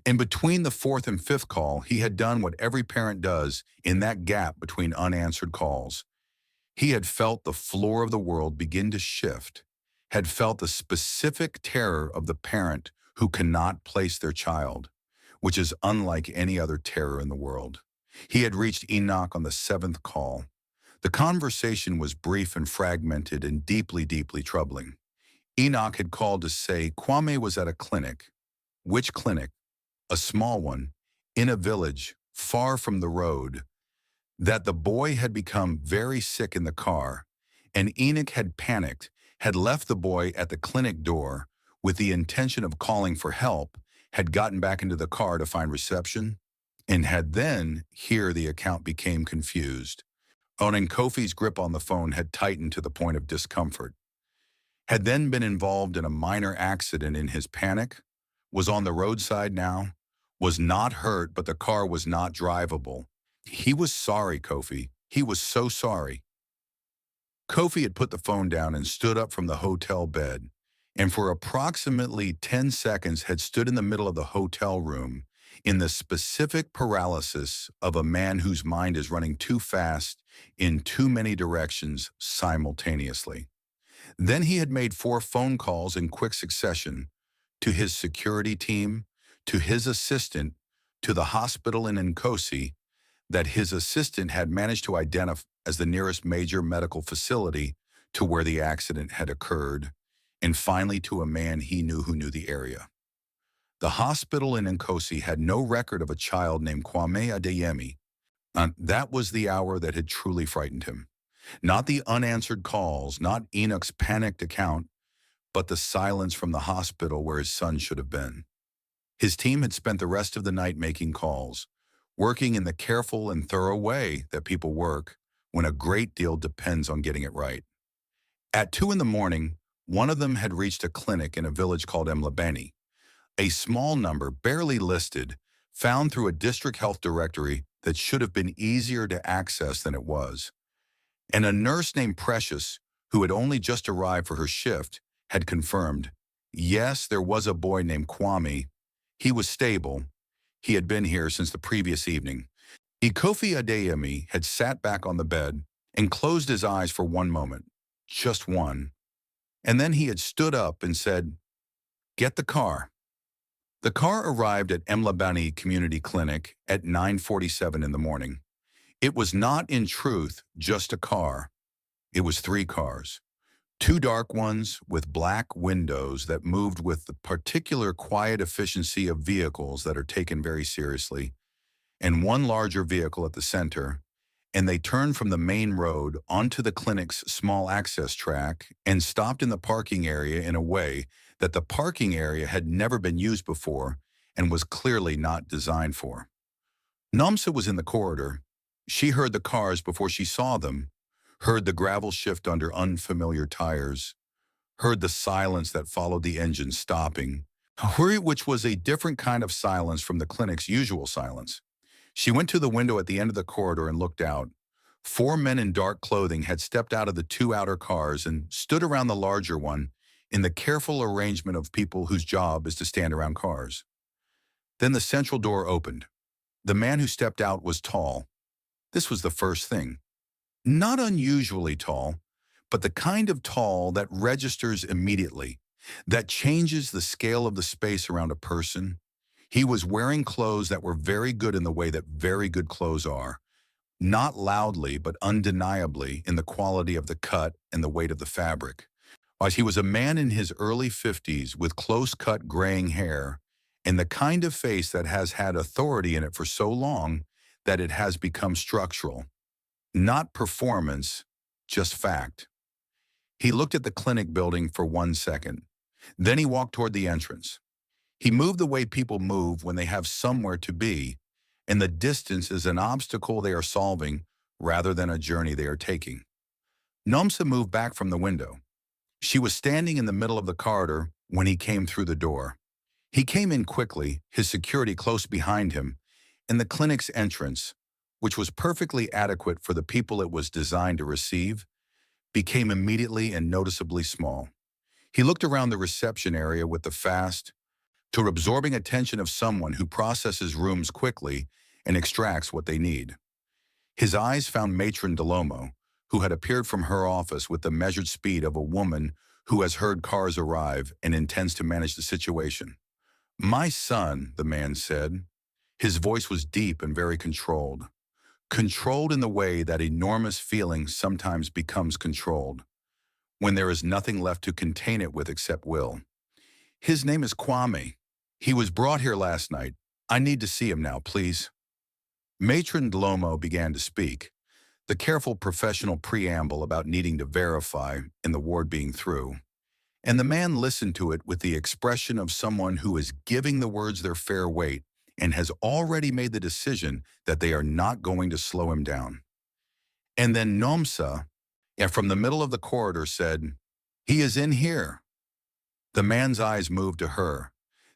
In between the fourth and fifth call, he had done what every parent does in that gap between unanswered calls. He had felt the floor of the world begin to shift, had felt the specific terror of the parent who cannot place their child, which is unlike any other terror in the world. He had reached Enoch on the 7th call. The conversation was brief and fragmented and deeply, deeply troubling. Enoch had called to say Kwame was at a clinic. Which clinic? a small one, in a village far from the road, that the boy had become very sick in the car, and Enoch had panicked, had left the boy at the clinic door with the intention of calling for help, had gotten back into the car to find reception, and had then, here the account became confused. Owning Kofi's grip on the phone had tightened to the point of discomfort, had then been involved in a minor accident in his panic, was on the roadside now, was not hurt, but the car was not drivable. He was sorry, Kofi. He was so sorry. Kofi had put the phone down and stood up from the hotel bed, and for approximately 10 seconds had stood in the middle of the hotel room in the specific paralysis of a man whose mind is running too fast in too many directions simultaneously. Then he had made 4 phone calls in quick succession to his security team, to his assistant, to the hospital in Nkosi, that his assistant had managed to identify as the nearest major medical facility to where the accident had occurred, and finally to a man he knew who knew the area. The hospital in Nkosi had no record of a child named Kwame Adeyemi. That was the hour that had truly frightened him. Not the unanswered calls, not Enoch's panicked account, but the silence from the hospital where his son should have been. His team had spent the rest of the night making calls, working in the careful and thorough way that people work when a great deal depends on getting it right. At 2 in the morning, one of them had reached a clinic in a village called Emhlabeni, a small number, barely listed, found through a district health directory that should have been easier to access than it was. And a nurse named Precious, who had only just arrived for her shift, had confirmed, yes, there was a boy named Kwame. He was stable. He had been here since the previous evening. Kofi Adeyemi had sat back on the bed and closed his eyes for one moment, just one. And then he had stood up and said, "Get the car." The car arrived at Emhlabeni Community Clinic at 9:47 in the morning. It was not, in truth, just a car. It was 3 cars. 2 dark ones with black windows that moved with the particular quiet efficiency of vehicles that are taken very seriously, and 1 larger vehicle at the center, and they turned from the main road onto the clinic's small access track and stopped in the parking area in a way that the parking area had never been used before and was clearly not designed for. Nomsa was in the corridor. She heard the cars before she saw them, heard the gravel shift under unfamiliar tires, heard the silence that followed the engine stopping, which was a different kind of silence from the clinic's usual silence. She went to the window at the end of the corridor and looked out. 4 men in dark clothing had stepped out of the 2 outer cars and stood around the larger one in the careful arrangement of people whose job is to stand around cars. Then the central door opened. The man who stepped out was tall. This was the first thing. Not unusually tall, but the kind of tall that registers immediately, that changes the scale of the space around a person. He was wearing clothes that were very good in the way that very good clothes are, not loudly but undeniably in the quality of the cut and the weight of the fabric. As he was a man in his early 50s with close-cut graying hair and the kind of face that has had authority in it for so long that it has become structural. Not performance, just fact. He looked at the clinic building for 1 second. Then he walked toward the entrance. He moved the way people move when they have somewhere to be, and the distance is an obstacle they are solving rather than a journey they are taking. Nomsa moved back from the window. She was standing in the middle of the corridor when he came through the door. He came in quickly, his security close behind him, and the clinic's entrance, which was perfectly adequate for the people it was designed to receive, became immediately and noticeably small. He looked around the reception area with the fast, to absorbing attention of someone who processes rooms quickly and extracts what they need. His eyes found Matron Delomo, who had appeared from her office with the measured speed of a woman who has heard cars arrive and intends to manage the situation. "My son," the man said. His voice was deep and very controlled. Controlled in the way that enormous feeling sometimes becomes controlled, when there is nothing left to contain it with except will. "His name is Kwame. He was brought here last night. I need to see him now, please. Matron Dlomo began to speak, the careful professional preamble about needing to verify and the ward being through. And the man listened to it with the expression of someone who is giving the words their fair weight and has already made the decision that they are not going to slow him down. And then Nomsa, from the middle of the corridor, said, "He is in here." The man's eyes moved to her.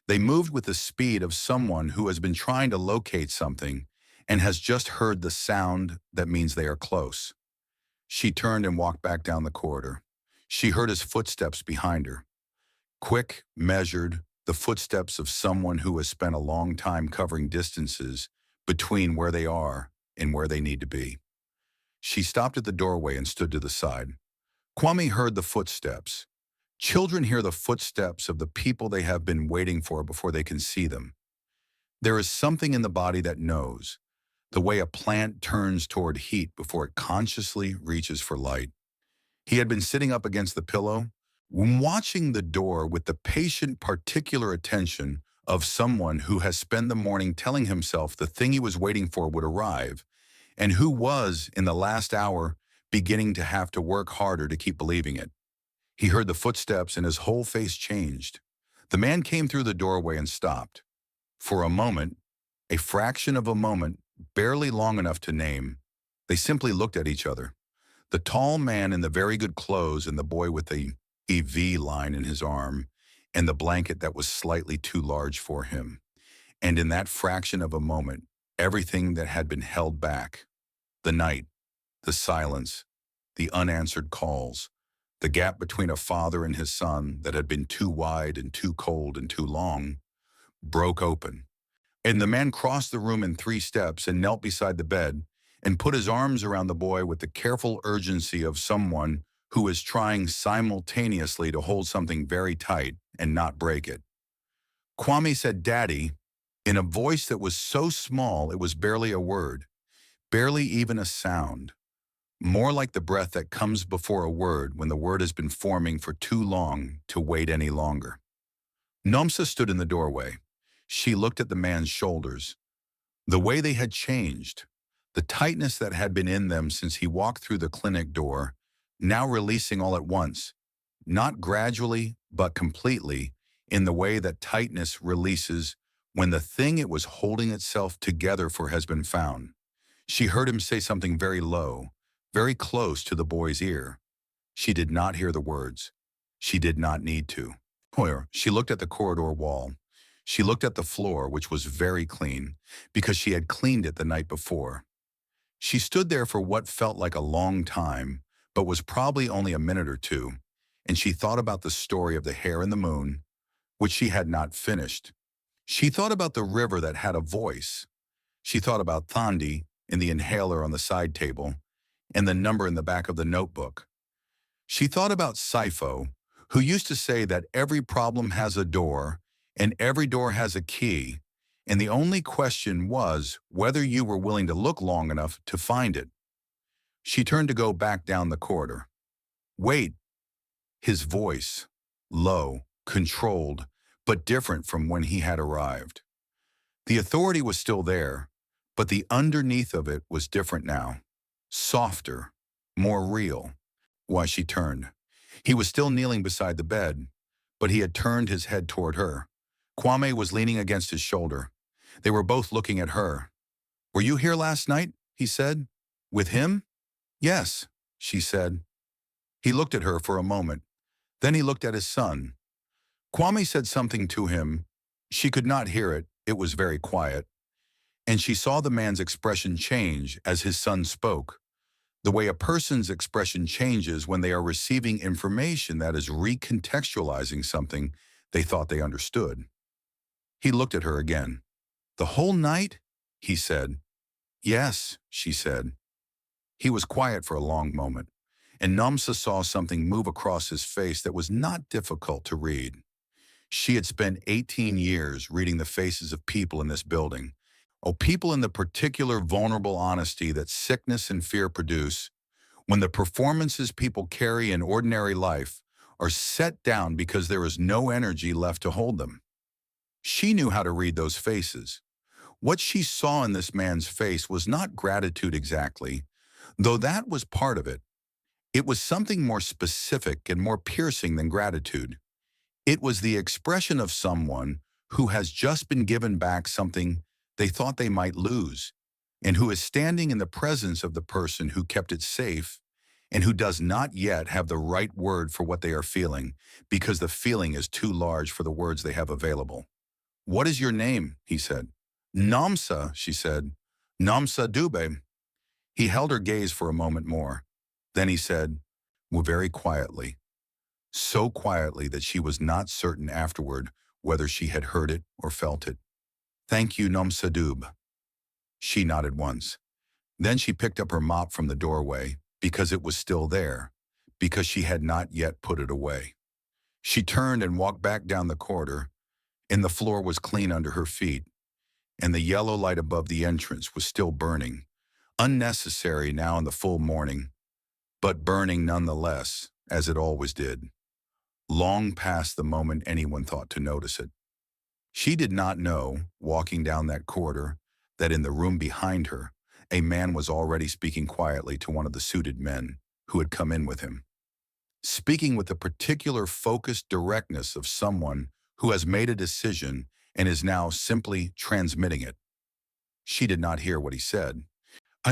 They moved with the speed of someone who has been trying to locate something and has just heard the sound that means they are close. She turned and walked back down the corridor. She heard his footsteps behind her. Quick, measured, the footsteps of someone who has spent a long time covering distances between where they are and where they need to be. She stopped at the doorway and stood to the side. Kwame heard the footsteps. Children hear the footsteps of the people they have been waiting for before they can see them. There is something in the body that knows, the way a plant turns toward heat before it consciously reaches for light. He had been sitting up against the pillow, watching the door with the patient, particular attention of someone who has spent the morning telling himself the thing he was waiting for would arrive, and who was, in the last hour, beginning to have to work harder to keep believing it. He heard the footsteps and his whole face changed. The man came through the doorway and stopped. For a moment, a fraction of a moment, barely long enough to name, they simply looked at each other. The tall man in the very good clothes and the boy with the EV line in his arm and the blanket that was slightly too large for him. And in that fraction of a moment, everything that had been held back, the night, the silence, the unanswered calls, the gap between a father and his son that had been too wide and too cold and too long, broke open. And the man crossed the room in 3 steps and knelt beside the bed and put his arms around the boy with the careful urgency of someone who is trying simultaneously to hold something very tight and not break it. Kwame said, "Daddy," in a voice that was so small it was barely a word, barely even a sound, more like the breath that comes before a word when the word has been forming for too long to wait any longer. Nomsa stood in the doorway. She looked at the man's shoulders. The way they had changed, the tightness that had been in them since he walked through the clinic door, now releasing all at once, not gradually, but completely, in the way that tightness releases when the thing it was holding itself together for has been found. She heard him say something very low, very close to the boy's ear. She did not hear the words. She did not need to. She looked at the corridor wall. She looked at the floor, which was very clean, because she had cleaned it the night before. She stood there for what felt like a long time, but was probably only a minute or two, and she thought about the story of the hare and the moon, which she had not finished. She thought about the river that had a voice. She thought about Thandi in the inhaler on the side table, and the number in the back of the notebook. She thought about Sifo, who used to say that every problem has a door, and every door has a key, and the only question was whether you were willing to look long enough to find it. She turned to go back down the corridor. "Wait." His voice, low, controlled, but different from when he had arrived. The authority was still there, but the underneath of it was different now. Softer, more real. Why, she turned. He was still kneeling beside the bed, but he had turned his head toward her. Kwame was leaning against his shoulder. They were both looking at her. "Were you here last night?" he said. "With him?" "Yes," she said. He looked at her for a moment. Then he looked at his son. Kwame said something to him. She could not hear it. It was very quiet. And she saw the man's expression change as his son spoke, the way a person's expression changes when they are receiving information that is recontextualizing something they thought they understood. He looked at her again. "The whole night?" he said. "Yes," she said. He was quiet for a long moment, and Nomsa saw something move across his face that was not difficult to read. She had spent 18 years reading the faces of people in this building. Oh, people in the particular vulnerable honesty that sickness and fear produce when the performances people carry in ordinary life are set down because there is no energy left to hold them. She knew how to read those faces. What she saw in this man's face was not gratitude exactly, though that was part of it. It was something more specific and more piercing than gratitude. It was the expression of someone who has just been given back something they thought they might lose, and who is standing in the presence of the person who kept it safe and who does not yet have the right word for what they are feeling because the feeling is too large for the words they have available. "What is your name?" he said. "Nomsa," she said. "Nomsa Dube." He held her gaze for a moment more. Then he said, well, very quietly, so quietly that she was not certain afterward whether she had heard it or felt it. "Thank you, Nomsa Dube." She nodded once. Then she picked up her mop from the doorway, because it was still there, because she had not yet put it away. She turned and walked back down the corridor, and the floor was clean under her feet, and the yellow light above the entrance was still burning, unnecessary now in the full morning, but burning nonetheless, as it always did, long past the moment anyone thought to notice it. She did not know, walking down that corridor, that in the room behind her, a man was already speaking quietly to one of the suited men who had come in with him, speaking with the particular focused directness of someone who has made a decision and is now simply transmitting it. She did not hear what he said.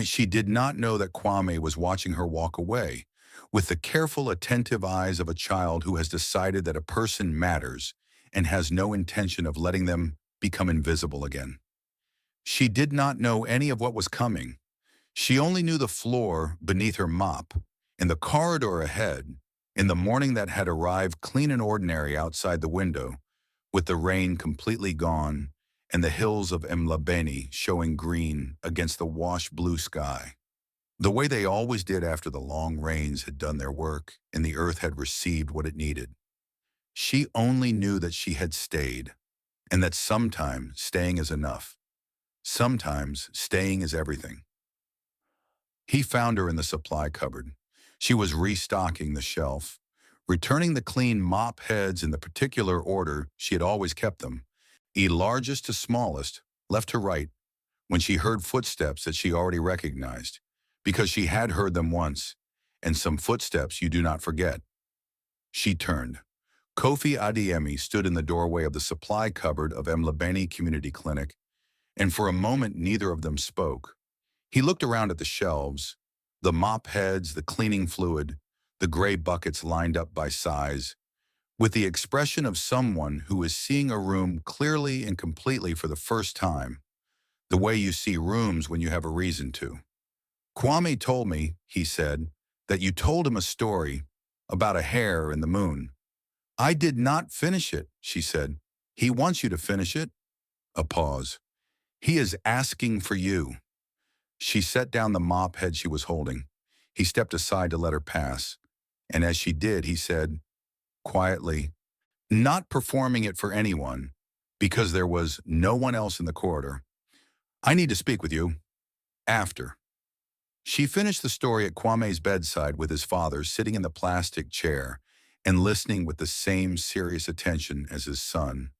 She did not know that Kwame was watching her walk away, with the careful, attentive eyes of a child who has decided that a person matters and has no intention of letting them become invisible again. She did not know any of what was coming. She only knew the floor beneath her mop, and the corridor ahead, in the morning that had arrived clean and ordinary outside the window, with the rain completely gone and the hills of Emhlabeni showing green against the washed blue sky, the way they always did after the long rains had done their work and the earth had received what it needed. She only knew that she had stayed, and that sometimes staying is enough. Sometimes staying is everything. He found her in the supply cupboard. She was restocking the shelf, returning the clean mop heads in the particular order she had always kept them, largest to smallest, left to right, when she heard footsteps that she already recognized, because she had heard them once, and some footsteps you do not forget. She turned. Kofi Adeyemi stood in the doorway of the supply cupboard of Emhlabeni Community Clinic, and for a moment neither of them spoke. He looked around at the shelves, the mop heads, the cleaning fluid, the gray buckets lined up by size, with the expression of someone who is seeing a room clearly and completely for the first time, the way you see rooms when you have a reason to. "Kwame told me," he said, "that you told him a story about a hare and the moon." "I did not finish it," she said. "He wants you to finish it." A pause. "He is asking for you." She set down the mop head she was holding. He stepped aside to let her pass, and as she did, he said, quietly, not performing it for anyone, because there was no one else in the corridor, "I need to speak with you. After." She finished the story at Kwame's bedside with his father sitting in the plastic chair and listening with the same serious attention as his son.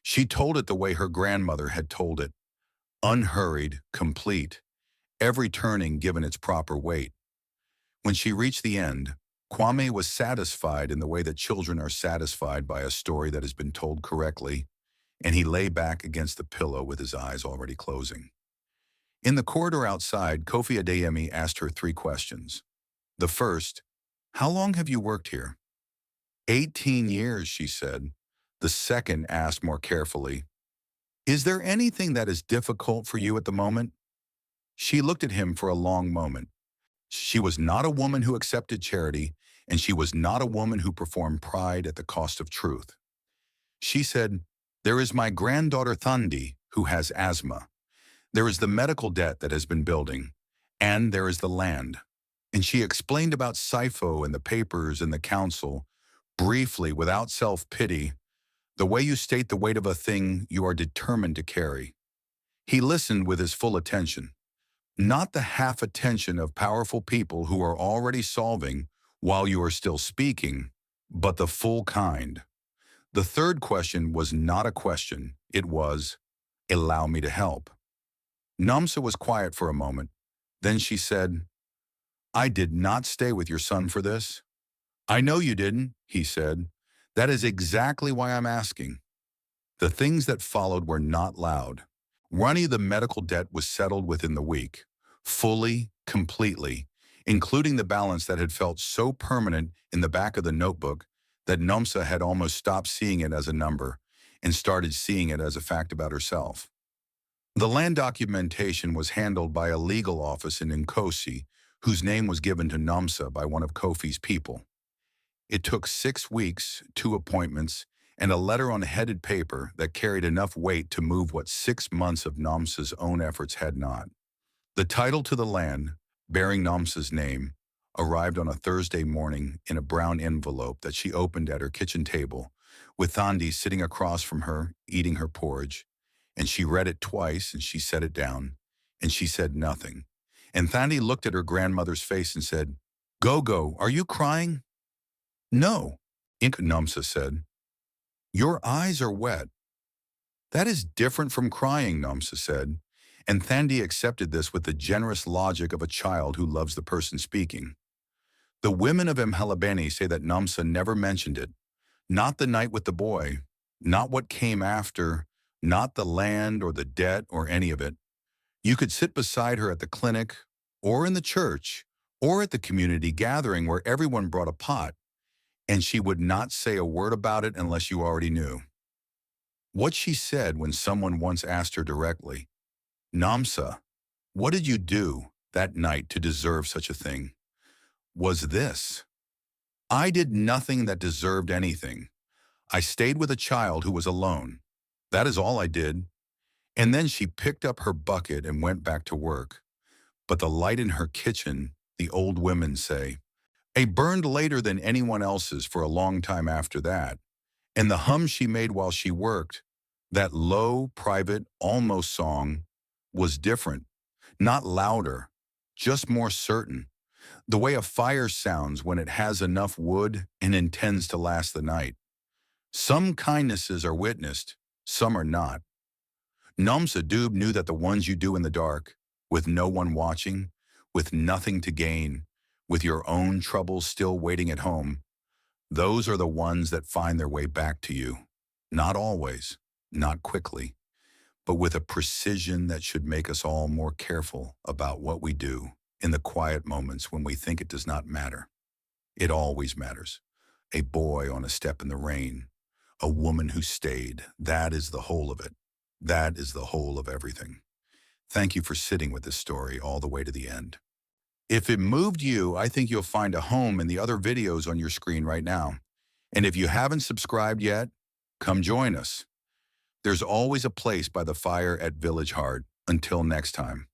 She told it the way her grandmother had told it, unhurried, complete, every turning given its proper weight. When she reached the end, Kwame was satisfied in the way that children are satisfied by a story that has been told correctly, and he lay back against the pillow with his eyes already closing. In the corridor outside, Kofi Adeyemi asked her 3 questions. The first, "How long have you worked here?" 18 years, she said. The second asked more carefully, "Is there anything that is difficult for you at the moment?" She looked at him for a long moment. She was not a woman who accepted charity, and she was not a woman who performed pride at the cost of truth. She said, "There is my granddaughter Thandi, who has asthma. There is the medical debt that has been building, and there is the land." And she explained about SIFO and the papers and the council, briefly, without self-pity, the way you state the weight of a thing you are determined to carry. He listened with his full attention, not the half attention of powerful people who are already solving while you are still speaking, but the full kind. The third question was not a question. It was, "Allow me to help." Nomsa was quiet for a moment. Then she said, I did not stay with your son for this. I know you didn't, he said. That is exactly why I'm asking. The things that followed were not loud. The medical debt was settled within the week, fully, completely, including the balance that had felt so permanent in the back of the notebook that Nomsa had almost stopped seeing it as a number and started seeing it as a fact about herself. The land documentation was handled by a legal office in Nkosi, whose name was given to Nomsa by one of Kofi's people. It took 6 weeks, 2 appointments, and a letter on headed paper that carried enough weight to move what 6 months of Nomsa's own efforts had not. The title to the land, bearing Nomsa's name, arrived on a Thursday morning in a brown envelope that she opened at her kitchen table, with Thandi sitting across from her, eating her porridge. And she read it twice, and she set it down, and she said nothing. And Thandi looked at her grandmother's face and said, Gogo, are you crying? No, Nomsa said. Your eyes are wet. That is different from crying, Nomsa said, and Thandi accepted this with the generous logic of a child who loves the person speaking. The women of Emhlabeni say that Nomsa never mentioned it, not the night with the boy, not what came after, not the land or the debt or any of it. You could sit beside her at the clinic, or in the church, or at the community gathering where everyone brought a pot, and she would not say a word about it unless you already knew. What she said when someone once asked her directly, Nomsa, what did you do that night to deserve such a thing? Was this. I did nothing that deserved anything. I stayed with a child who was alone. That is all I did. And then she picked up her bucket and went back to work. But the light in her kitchen, the old women say, burned later than anyone else's for a long time after that. And the hum she made while she worked, that low, private, almost song, was different. Not louder, just more certain. The way a fire sounds when it has enough wood and intends to last the night. Some kindnesses are witnessed, some are not. Nomsa Dube knew that the ones you do in the dark, with no one watching, with nothing to gain, with your own troubles still waiting at home, those are the ones that find their way back to you. Not always, not quickly, but with a precision that should make us all more careful about what we do in the quiet moments when we think it does not matter. It always matters. A boy on a step in the rain, a woman who stayed, that is the whole of it. That is the whole of everything. Thank you for sitting with this story all the way to the end. If it moved you, I think you'll find a home in the other videos on your screen right now. And if you haven't subscribed yet, come join us. There's always a place by the fire at Village Heart. Until next time.